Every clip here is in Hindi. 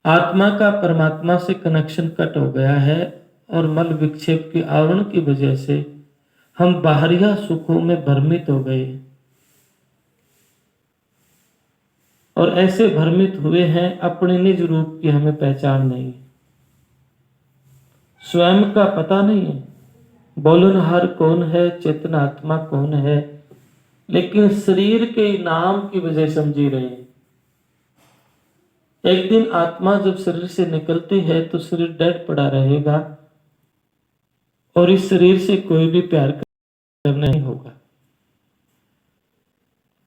आत्मा का परमात्मा से कनेक्शन कट हो गया है और मल विक्षेप के आवरण की वजह से हम बाहरिया सुखों में भ्रमित हो गए और ऐसे भ्रमित हुए हैं अपने निज रूप की हमें पहचान नहीं, स्वयं का पता नहीं है। बोलनहार कौन है, चेतन आत्मा कौन है, लेकिन शरीर के नाम की वजह समझी रहे हैं। एक दिन आत्मा जब शरीर से निकलती है तो शरीर डेड पड़ा रहेगा और इस शरीर से कोई भी प्यार करना नहीं होगा।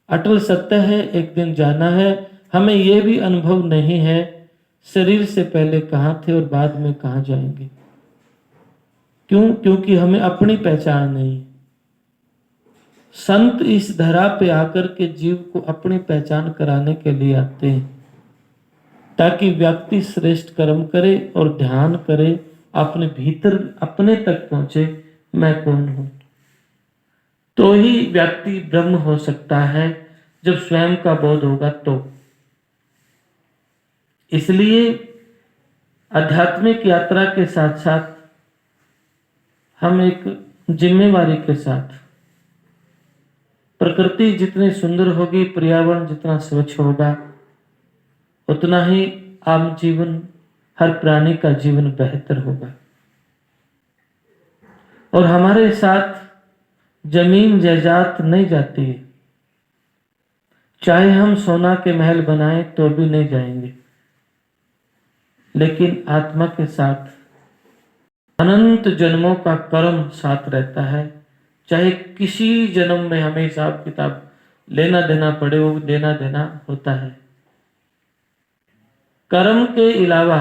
अटल सत्य है, एक दिन जाना है। हमें यह भी अनुभव नहीं है शरीर से पहले कहां थे और बाद में कहां जाएंगे। क्यों? क्योंकि हमें अपनी पहचान नहीं। संत इस धरा पे आकर के जीव को अपनी पहचान कराने के लिए आते हैं ताकि व्यक्ति श्रेष्ठ कर्म करे और ध्यान करे, अपने भीतर अपने तक पहुंचे, मैं कौन हूं। तो ही व्यक्ति ब्रह्म हो सकता है जब स्वयं का बोध होगा तो। इसलिए आध्यात्मिक यात्रा के साथ साथ हम एक जिम्मेवारी के साथ, प्रकृति जितनी सुंदर होगी, पर्यावरण जितना स्वच्छ होगा, उतना ही आम जीवन, हर प्राणी का जीवन बेहतर होगा। और हमारे साथ जमीन जायदाद नहीं जाती है, चाहे हम सोना के महल बनाएं तो भी नहीं जाएंगे, लेकिन आत्मा के साथ अनंत जन्मों का कर्म साथ रहता है। चाहे किसी जन्म में हमें हिसाब किताब लेना देना पड़े, वो देना देना होता है। कर्म के अलावा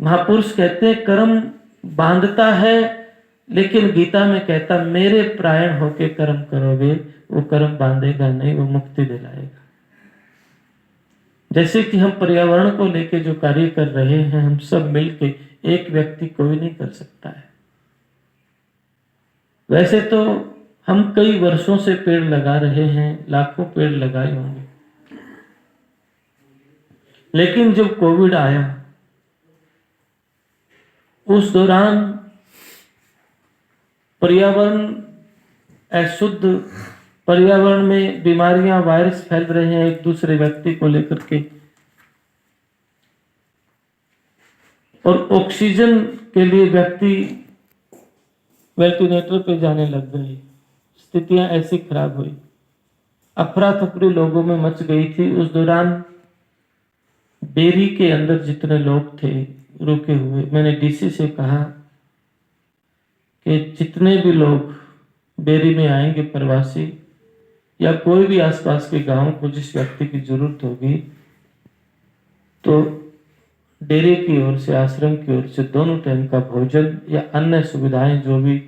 महापुरुष कहते हैं कर्म बांधता है, लेकिन गीता में कहता मेरे प्राण होके कर्म करोगे, वो कर्म बांधेगा नहीं, वो मुक्ति दिलाएगा। जैसे कि हम पर्यावरण को लेके जो कार्य कर रहे हैं, हम सब मिलके, एक व्यक्ति कोई नहीं कर सकता है। वैसे तो हम कई वर्षों से पेड़ लगा रहे हैं, लाखों पेड़ लगाए होंगे, लेकिन जब कोविड आया उस दौरान पर्यावरण अशुद्ध, पर्यावरण में बीमारियां, वायरस फैल रहे हैं एक दूसरे व्यक्ति को लेकर के, और ऑक्सीजन के लिए व्यक्ति वेंटिलेटर पे जाने लग गए। स्थितियां ऐसी खराब हुई, अफरा तफरी लोगों में मच गई थी। उस दौरान बेरी के अंदर जितने लोग थे रुके हुए, मैंने डीसी से कहा कि जितने भी लोग बेरी में आएंगे, प्रवासी या कोई भी आसपास के गांव को जिस व्यक्ति की जरूरत होगी, तो डेरे की ओर से, आश्रम की ओर से दोनों टाइम का भोजन या अन्य सुविधाएं जो भी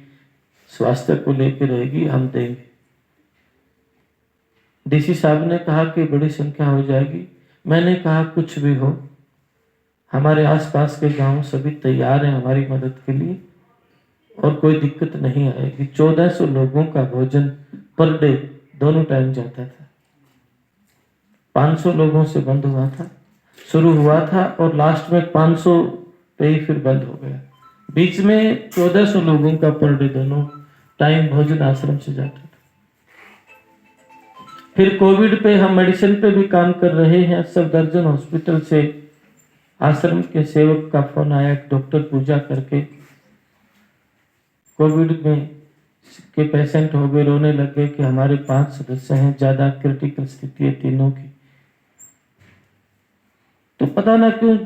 स्वास्थ्य को लेकर रहेगी हम देंगे। डीसी साहब ने कहा कि बड़ी संख्या हो जाएगी। मैंने कहा कुछ भी हो, हमारे आसपास के गांव सभी तैयार हैं हमारी मदद के लिए और कोई दिक्कत नहीं आएगी। 1400 लोगों का भोजन पर डे दोनों टाइम जाता था। 500 लोगों से बंद हुआ था, शुरू हुआ था और लास्ट में 500 पे ही फिर बंद हो गया। बीच में 1400 लोगों का पर डे दोनों टाइम भोजन आश्रम से जाता था। फिर कोविड पे हम मेडिसिन पे भी काम कर रहे हैं। सफदरजंग हॉस्पिटल से आश्रम के सेवक का फोन आया, एक डॉक्टर पूजा करके कोविड में के पेशेंट हो गए, रोने लग गए कि हमारे 5 सदस्य हैं, ज्यादा क्रिटिकल स्थिति है तीनों की। तो पता ना क्यों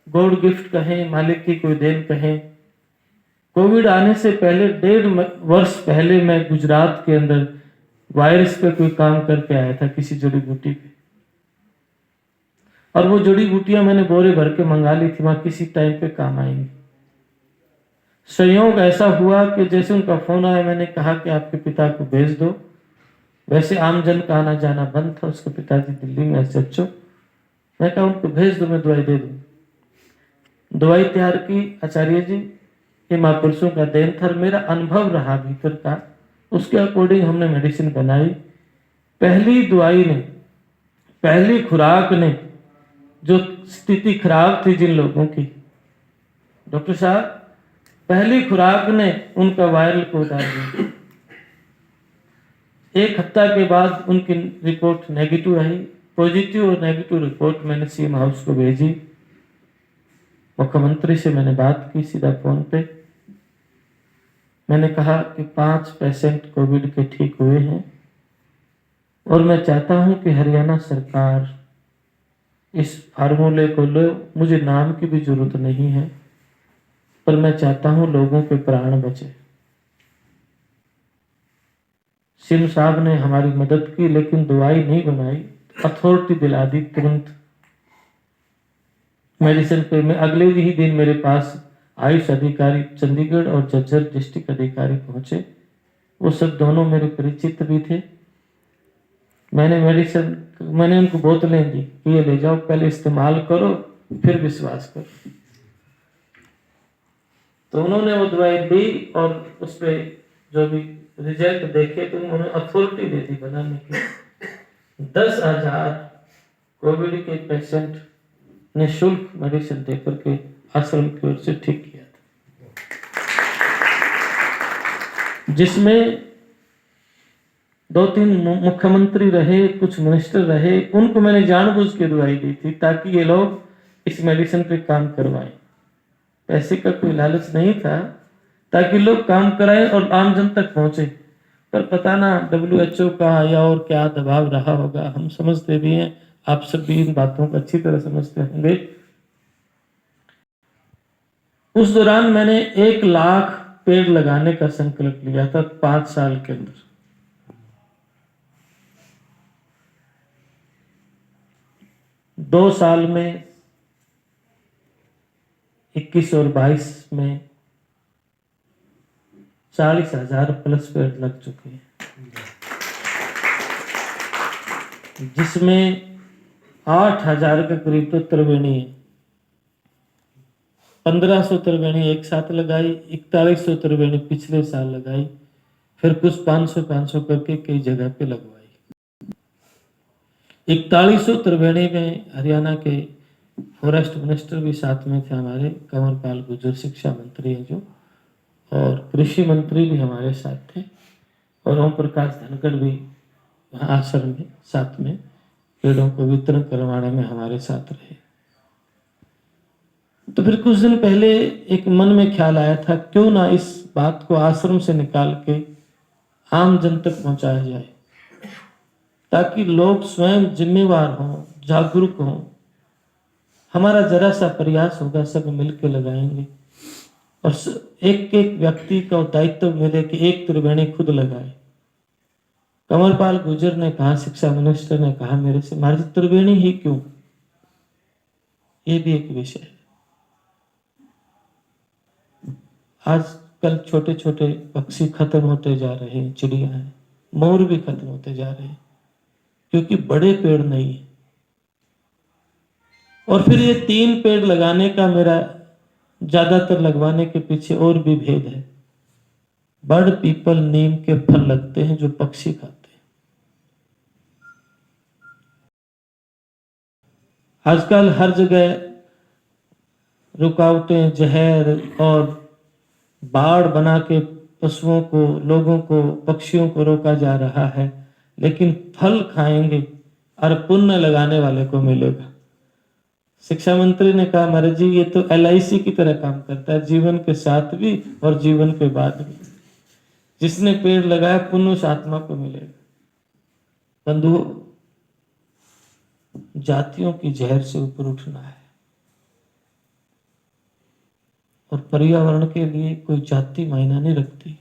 गॉड गिफ्ट कहें, मालिक की कोई देन कहें, कोविड आने से पहले 1.5 वर्ष पहले मैं गुजरात के अंदर वायरस पे कोई काम करके आया था किसी जड़ी बूटी पे, और वो जड़ी बूटियां मैंने बोरे भर के मंगा ली थी, वहां किसी टाइम पे काम आएंगी। संयोग ऐसा हुआ कि जैसे उनका फोन आया, मैंने कहा कि आपके पिता को भेज दो। वैसे आमजन का आना जाना बंद था, उसके पिताजी दिल्ली में SHO। मैं कहा उनको भेज दो, मैं दवाई दे दूं। दवाई तैयार की आचार्य जी, ये महापुरुषों का देन था, मेरा अनुभव रहा भीतर का, उसके अकॉर्डिंग हमने मेडिसिन बनाई। पहली दवाई ने, पहली खुराक ने जो स्थिति खराब थी जिन लोगों की, डॉक्टर साहब पहली खुराक ने उनका वायरल को उतार दिया। 1 हफ्ता के बाद उनकी रिपोर्ट नेगेटिव आई। पॉजिटिव और नेगेटिव रिपोर्ट मैंने सीएम हाउस को भेजी। मुख्यमंत्री से मैंने बात की सीधा फोन पे। मैंने कहा कि 5 पेशेंट कोविड के ठीक हुए हैं और मैं चाहता हूं कि हरियाणा सरकार इस फार्मूले को लो। मुझे नाम की भी जरूरत नहीं है, पर मैं चाहता हूं लोगों के प्राण बचे। सिंह साहब ने हमारी मदद की, लेकिन दवाई नहीं बनाई, अथॉरिटी दिला दी तुरंत मेडिसिन पे। मैं अगले ही दिन मेरे पास आयुष अधिकारी चंडीगढ़ और झज्जर डिस्ट्रिक्ट अधिकारी पहुंचे। वो सब दोनों मेरे परिचित भी थे। मैंने उनको बोतलें दी कि ये ले जाओ, पहले इस्तेमाल करो फिर विश्वास करो। तो उन्होंने वो दवाई दी और उस पर जो भी रिजल्ट देखे तो उन्होंने अथॉरिटी दे दी बनाने की। 10,000 कोविड के पेशेंट निःशुल्क मेडिसिन देकर के आश्रम की ओर से ठीक किया था, जिसमें 2-3 मुख्यमंत्री रहे, कुछ मिनिस्टर रहे। उनको मैंने जानबूझ के दवाई दी थी ताकि ये लोग इस मेडिसिन पे काम करवाएं। पैसे का कोई लालच नहीं था, ताकि लोग काम कराएं और आम जन तक पहुंचे। पर पता ना WHO का या और क्या दबाव रहा होगा, हम समझते भी हैं, आप सब भी इन बातों को अच्छी तरह समझते होंगे। उस दौरान मैंने 1 लाख पेड़ लगाने का संकल्प लिया था 5 साल के अंदर। दो साल में 21 और 22 में 40,000 प्लस पेड़ लग चुके हैं, जिसमें 8,000 के करीब तो त्रिवेणी है। 1500 त्रिवेणी एक साथ लगाई, 4100 त्रिवेणी पिछले साल लगाई, फिर कुछ 500 करके कई जगह पे लगवाई। 4100 त्रिवेणी में हरियाणा के फॉरेस्ट मिनिस्टर भी साथ में थे हमारे, कंवरपाल गुर्जर शिक्षा मंत्री हैं जो, और कृषि मंत्री भी हमारे साथ थे, और ओम प्रकाश धनखड़ भी आश्रम में साथ में पेड़ों को वितरण करवाने में हमारे साथ रहे। तो फिर कुछ दिन पहले एक मन में ख्याल आया था, क्यों ना इस बात को आश्रम से निकाल के आम जन तक पहुंचाया जाए, ताकि लोग स्वयं जिम्मेवार हों, जागरूक हों। हमारा जरा सा प्रयास होगा, सब मिलकर लगाएंगे, और एक एक व्यक्ति का दायित्व मिले कि 1 त्रिवेणी खुद लगाए। कंवरपाल गुर्जर ने कहा, शिक्षा मिनिस्टर ने कहा मेरे से, महाराज त्रिवेणी ही क्यों, ये भी एक विषय है। आजकल छोटे छोटे पक्षी खत्म होते जा रहे हैं, चिड़िया हैं, मोर भी खत्म होते जा रहे हैं, क्योंकि बड़े पेड़ नहीं है। और फिर ये 3 पेड़ लगाने का मेरा ज्यादातर लगवाने के पीछे और भी भेद है। बड़, पीपल, नीम के फल लगते हैं जो पक्षी खाते हैं। आजकल हर जगह रुकावटें, जहर और बाड़ बना के पशुओं को, लोगों को, पक्षियों को रोका जा रहा है, लेकिन फल खाएंगे और पुण्य लगाने वाले को मिलेगा। शिक्षा मंत्री ने कहा, महाराज जी ये तो LIC की तरह काम करता है, जीवन के साथ भी और जीवन के बाद भी। जिसने पेड़ लगाया पुण्य उस आत्मा को मिलेगा। बंधुओं, जातियों की जहर से ऊपर उठना है, और पर्यावरण के लिए कोई जाति मायना नहीं रखती,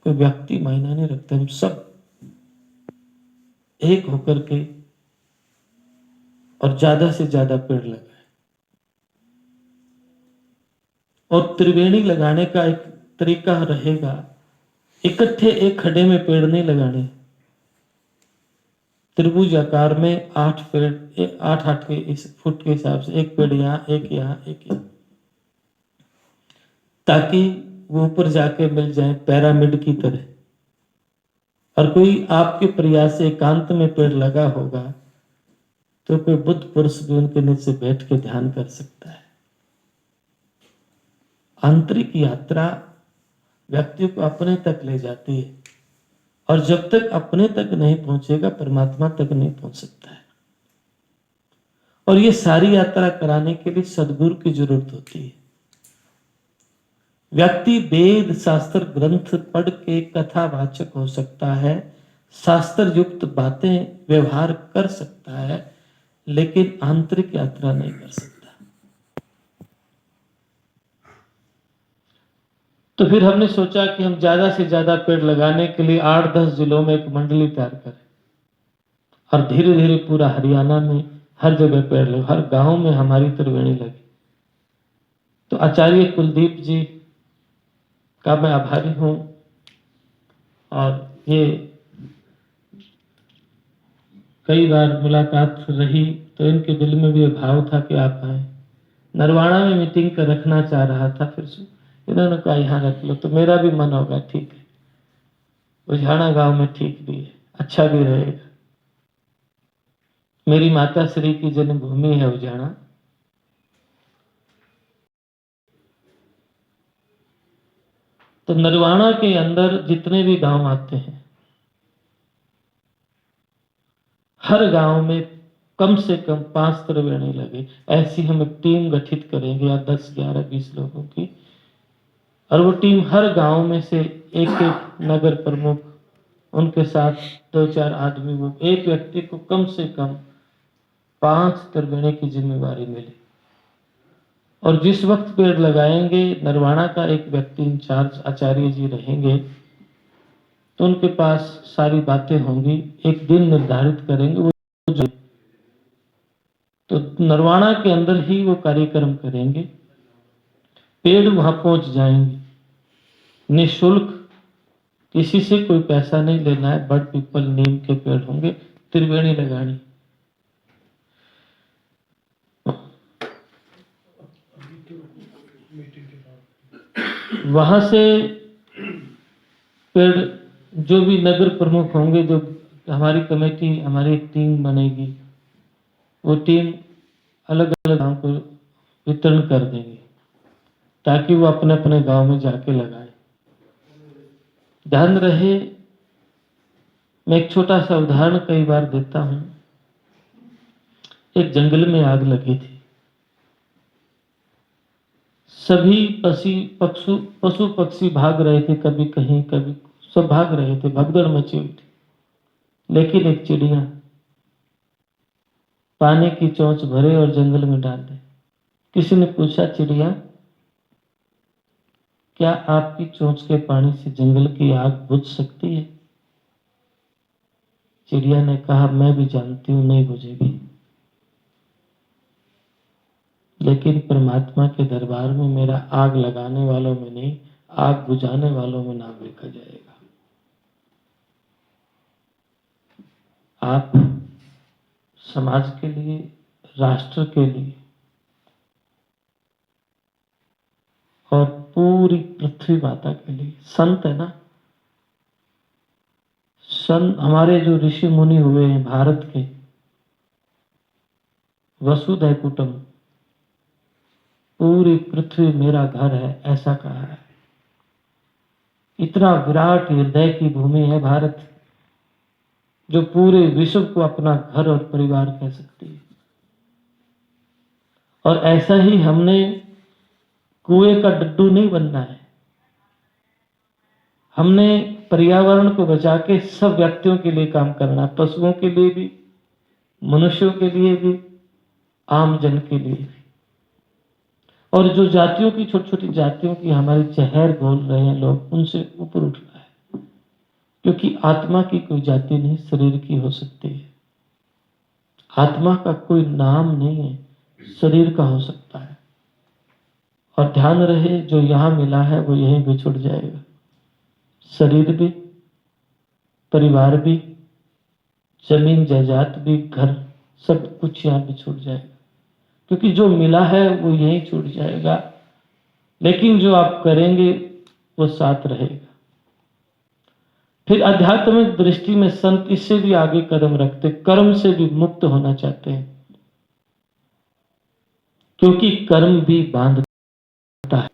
कोई व्यक्ति मायना नहीं रखता। हम सब एक होकर के और ज्यादा से ज्यादा पेड़ लगाए। और त्रिवेणी लगाने का एक तरीका रहेगा, इकट्ठे एक खड्डे में पेड़ नहीं लगाने, त्रिभुज आकार में 8 पेड़, 8 के इस फुट के हिसाब से, एक पेड़ यहाँ, एक यहाँ, एक यहाँ, ताकि वो ऊपर जाके मिल जाए पिरामिड की तरह। और कोई आपके प्रयास से एकांत में पेड़ लगा होगा तो कोई बुद्ध पुरुष भी उनके नीचे बैठ के ध्यान कर सकता है। आंतरिक यात्रा व्यक्ति को अपने तक ले जाती है, और जब तक अपने तक नहीं पहुंचेगा परमात्मा तक नहीं पहुंच सकता है। और ये सारी यात्रा कराने के लिए सद्गुरु की जरूरत होती है। व्यक्ति वेद शास्त्र ग्रंथ पढ़ के कथावाचक हो सकता है, शास्त्र युक्त बातें व्यवहार कर सकता है, लेकिन आंतरिक यात्रा नहीं कर सकता। तो फिर हमने सोचा कि हम ज्यादा से ज्यादा पेड़ लगाने के लिए 8-10 जिलों में एक मंडली तैयार करें, और धीरे धीरे पूरा हरियाणा में हर जगह पेड़ लगे, हर गांव में हमारी त्रिवेणी लगी। तो आचार्य कुलदीप जी का मैं आभारी हूं, और ये कई बार मुलाकात रही तो इनके दिल में भी भाव था कि आप आए। नरवाणा में मीटिंग कर रखना चाह रहा था, फिर इन्होंने कहा यहाँ रख लो, तो मेरा भी मन होगा ठीक है, उझाना गांव में ठीक भी है, अच्छा भी रहेगा। मेरी माता श्री की जन्मभूमि है उजाना। तो नरवाणा के अंदर जितने भी गांव आते हैं, हर गांव में कम से कम 5 त्रिवेणी लगे। ऐसी हम एक टीम गठित करेंगे, या 10, 11, 20 लोगों की, और वो टीम हर गांव में से एक एक नगर प्रमुख, उनके साथ 2-4 आदमी, वो एक व्यक्ति को कम से कम 5 त्रिवेणी की जिम्मेवारी मिले। और जिस वक्त पेड़ लगाएंगे, नरवाणा का एक व्यक्ति इंचार्ज आचार्य जी रहेंगे, तो उनके पास सारी बातें होंगी। एक दिन निर्धारित करेंगे वो जो, तो नरवाणा के अंदर ही वो कार्यक्रम करेंगे। पेड़ वहां पहुंच जाएंगे, निःशुल्क, किसी से कोई पैसा नहीं लेना है। बड़ पीपल नीम के पेड़ होंगे, त्रिवेणी लगानी। वहां से पेड़ जो भी नगर प्रमुख होंगे, जो हमारी कमेटी, हमारी एक टीम बनेगी, वो टीम अलग अलग गांव को वितरण कर देंगे, ताकि वो अपने अपने गांव में जाके लगाए। ध्यान रहे, मैं एक छोटा सा उदाहरण कई बार देता हूं। एक जंगल में आग लगी थी, सभी पशु पक्षी भाग रहे थे, कभी कहीं कभी सब भाग रहे थे, भगदड़ मची हुई थी। लेकिन एक चिड़िया पानी की चोंच भरे और जंगल में डाल दे। किसी ने पूछा, चिड़िया क्या आपकी चोंच के पानी से जंगल की आग बुझ सकती है? चिड़िया ने कहा, मैं भी जानती हूं नहीं बुझेगी, लेकिन परमात्मा के दरबार में मेरा आग लगाने वालों में नहीं, आग बुझाने वालों में नाम लिखा जाएगा। आप समाज के लिए, राष्ट्र के लिए और पूरी पृथ्वी माता के लिए, संत है ना, संत हमारे जो ऋषि मुनि हुए हैं भारत के, वसुधैव कुटुंब, पूरी पृथ्वी मेरा घर है ऐसा कहा है। इतना विराट हृदय की भूमि है भारत, जो पूरे विश्व को अपना घर और परिवार कह सकती है। और ऐसा ही हमने कुएं का डड्डू नहीं बनना है। हमने पर्यावरण को बचा के सब व्यक्तियों के लिए काम करना, पशुओं के लिए भी, मनुष्यों के लिए भी, आम जन के लिए भी। और जो जातियों की, छोटी छोटी जातियों की हमारी चेहर बोल रहे हैं लोग, उनसे ऊपर उठना है। क्योंकि आत्मा की कोई जाति नहीं, शरीर की हो सकती है। आत्मा का कोई नाम नहीं है, शरीर का हो सकता है। और ध्यान रहे, जो यहां मिला है वो यहीं भी छूट जाएगा। शरीर भी, परिवार भी, जमीन जायदाद भी, घर, सब कुछ यहां भी छूट जाएगा। क्योंकि जो मिला है वो यहीं छूट जाएगा, लेकिन जो आप करेंगे वो साथ रहेगा। फिर आध्यात्मिक दृष्टि में संत इससे भी आगे कदम रखते, कर्म से भी मुक्त होना चाहते हैं। क्योंकि कर्म भी बांधता है।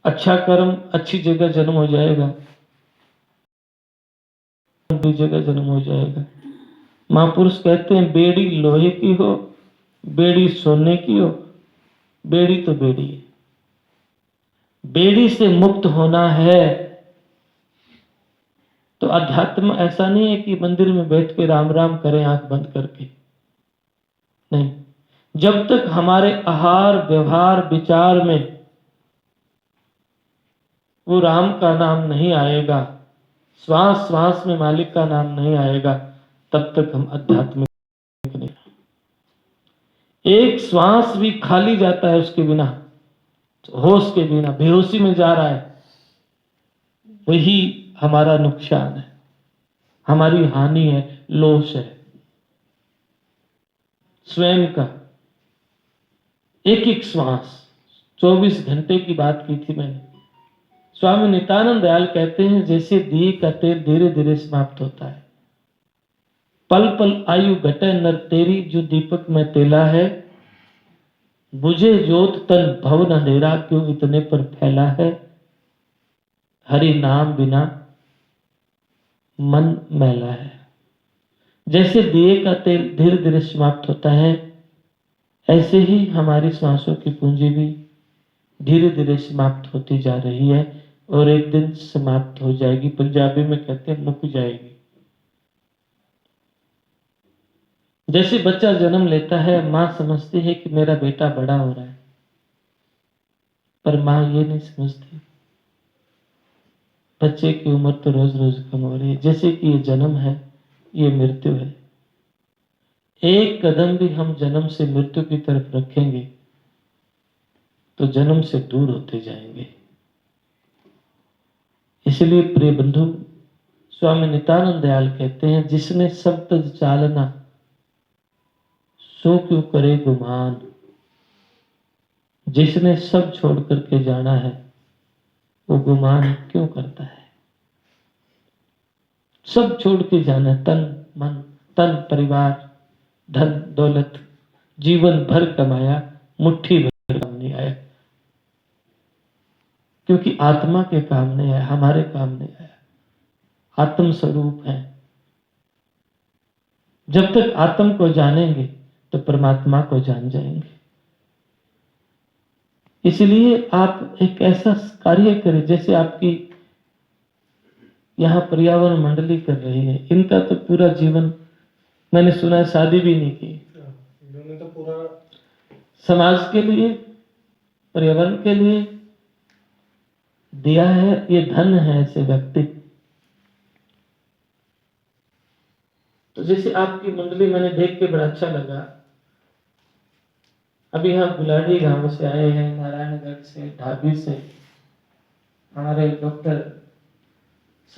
अच्छा कर्म अच्छी जगह जन्म हो जाएगा, बुरी जगह जन्म हो जाएगा। महापुरुष कहते हैं बेड़ी लोहे की हो, बेड़ी सोने की हो, बेड़ी तो बेड़ी है। बेड़ी से मुक्त होना है तो अध्यात्म ऐसा नहीं है कि मंदिर में बैठ के राम राम करें आंख बंद करके, नहीं। जब तक हमारे आहार व्यवहार विचार में वो राम का नाम नहीं आएगा, श्वास श्वास में मालिक का नाम नहीं आएगा, तब तक हम आध्यात्मिक नहीं। एक श्वास भी खाली जाता है उसके बिना, होश के बिना बेहोशी में जा रहा है, वही हमारा नुकसान है, हमारी हानि है, लोस है। स्वयं का एक एक श्वास 24 घंटे की बात की थी मैंने। स्वामी नित्यानंद दयाल कहते हैं जैसे दिए का तेल धीरे धीरे समाप्त होता है, पल पल आयु घटे नर तेरी, जो दीपक में तेला है, बुझे जोत तन भवन अंधेरा, क्यों इतने पर फैला है, हरि नाम बिना मन मैला है। जैसे दिए का तेल धीरे धीरे समाप्त होता है, ऐसे ही हमारी सांसों की पूंजी भी धीरे धीरे समाप्त होती जा रही है और एक दिन समाप्त हो जाएगी। पंजाबी में कहते हैं मुक जाएगी। जैसे बच्चा जन्म लेता है, मां समझती है कि मेरा बेटा बड़ा हो रहा है, पर मां ये नहीं समझती बच्चे की उम्र तो रोज रोज कम हो रही है। जैसे कि ये जन्म है, ये मृत्यु है। एक कदम भी हम जन्म से मृत्यु की तरफ रखेंगे तो जन्म से दूर होते जाएंगे। इसलिए प्रिय बंधु, स्वामी नित्यानंद दयाल कहते हैं जिसने सब तज चालना, सो क्यों करे गुमान। जिसने सब छोड़ करके जाना है, वो गुमान क्यों करता है। सब छोड़ के जाना, तन मन तन परिवार धन दौलत जीवन भर कमाया, मुट्ठी भर काम नहीं आया, क्योंकि आत्मा के काम नहीं आया, हमारे काम नहीं आया। आत्म स्वरूप है। जब तक आत्म को जानेंगे तो परमात्मा को जान जाएंगे। इसलिए आप एक ऐसा कार्य करें, जैसे आपकी यहां पर्यावरण मंडली कर रही है। इनका तो पूरा जीवन, मैंने सुना है शादी भी नहीं की, इन्होंने तो पूरा समाज के लिए पर्यावरण के लिए दिया है। ये धन है ऐसे व्यक्ति। तो जैसे आपकी मंडली मैंने देख के बड़ा अच्छा लगा। अभी हम गुलाडी गांव से आए हैं, नारायणगढ़ से, ढाबी से। हमारे डॉक्टर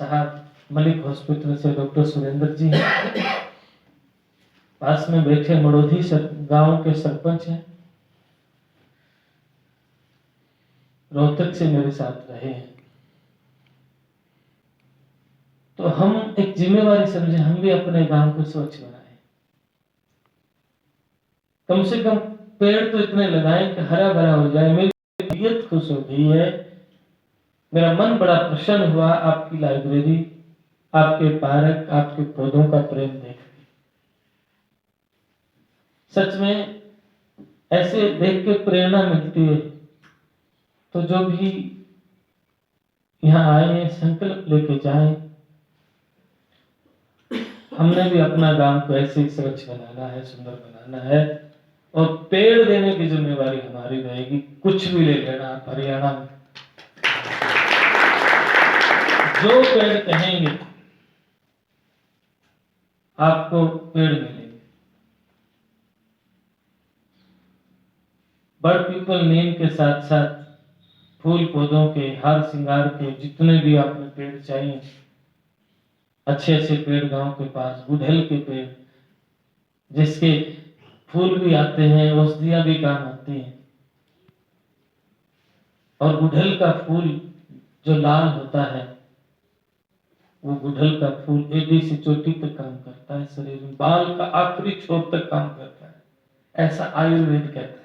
साहब मलिक हॉस्पिटल से डॉक्टर सुरेंद्र जी हैं। पास में बैठे मड़ोधी गांव के सरपंच हैं, रोहतक से मेरे साथ रहे हैं। तो हम एक जिम्मेवारी समझे, हम भी अपने गांव को स्वच्छ बनाएं। कम से कम पेड़ तो इतने लगाएं कि हरा भरा हो जाए। मेरी तबीयत खुश हो गई है, मेरा मन बड़ा प्रसन्न हुआ आपकी लाइब्रेरी, आपके पार्क, आपके पौधों का प्रेम देख के। सच में ऐसे देख के प्रेरणा मिलती है। तो जो भी यहाँ आए हैं, संकल्प लेके जाएं। हमने भी अपना गांव को ऐसे ही स्वच्छ बनाना है, सुंदर बनाना है, और पेड़ देने की जिम्मेवारी हमारी रहेगी। कुछ भी ले लेना आप हरियाणा में, जो पेड़ कहेंगे आपको पेड़ मिलेंगे। बड़ पीपल नीम के साथ साथ फूल पौधों के, हार श्रृंगार के, जितने भी आपने पेड़ चाहिए, अच्छे अच्छे पेड़ गांव के पास, गुड़हल के पेड़ जिसके फूल भी आते हैं, औषधियां भी काम आती हैं। और गुड़हल का फूल जो लाल होता है, वो गुड़हल का फूल एड़ी से चोटी तक काम करता है, शरीर में बाल का आखिरी छोर तक काम करता है, ऐसा आयुर्वेद कहता है।